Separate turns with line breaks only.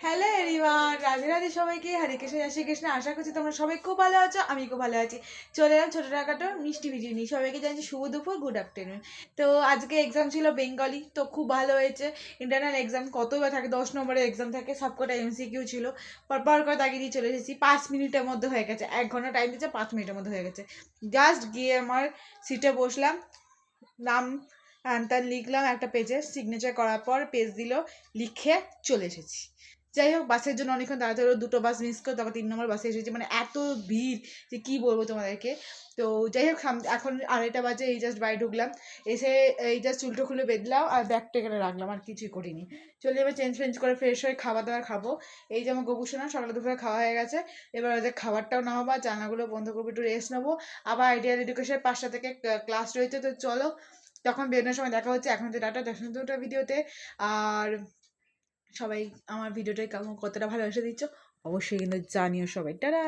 Hello everyone, Radhe Radhe সবাইকে। হরে কৃষ্ণ, জয় শ্রীকৃষ্ণ। আশা করছি তোমরা সবাই খুব ভালো আছো, আমি খুব ভালো আছি। চলে এলাম ছোটো টাকাটা মিষ্টি ভিডিও নিয়ে। সবাইকে জানছি শুভ দুপুর, গুড আফটারনুন। তো আজকে এক্সাম ছিল বেঙ্গলি, তো খুব ভালো হয়েছে। ইন্টারনাল এক্সাম কতবার থাকে, 10 নম্বরের এক্সাম থাকে, সবকটা এমসিকিউ ছিল। পরপর করে তাকে দিয়ে চলে এসেছি। 5 মিনিটের মধ্যে হয়ে গেছে। 1 ঘন্টা টাইম দিচ্ছে, 5 মিনিটের মধ্যে হয়ে গেছে। জাস্ট গিয়ে আমার সিটে বসলাম, নাম তার লিখলাম একটা পেজে, সিগনেচার করার পর পেজ দিল, লিখে চলে এসেছি। যাই হোক, বাসের জন্য অনেকক্ষণ তাড়াতাড়ি 2টো বাস মিস করে তারপর 3 নম্বর বাসে এসেছি। মানে এত ভিড় যে কী বলবো তোমাদেরকে। তো যাই হোক, এখন 2:30 বাজে, এই জাস্ট বাড়ি ঢুকলাম। এসে এই জাস্ট চুলটো খুলে বেঁধলাম আর ব্যাগটা এখানে রাখলাম, আর কিছুই করিনি। চলে এবার চেঞ্জ ফেঞ্জ করে ফ্রেশ হয়ে খাবার দাবার খাবো। এই যে আমার গোপুসোনা, সকালে দুপুরে খাওয়া হয়ে গেছে। এবার ওদের খাবারটাও নামাবো, জানাগুলো বন্ধ করবো, একটু রেস্ট নেবো। আবার আইডিয়াল এডুকেশন 5টা থেকে ক্লাস রয়েছে, তো চলো তখন বেরোনোর সময় দেখা হচ্ছে। এখন তো টাটা, দেখা দুটো ভিডিওতে। আর সবাই আমার ভিডিওটাই কতটা ভালোবেসে দিচ্ছ অবশ্যই কিন্তু জানিও সবাই। টাটা।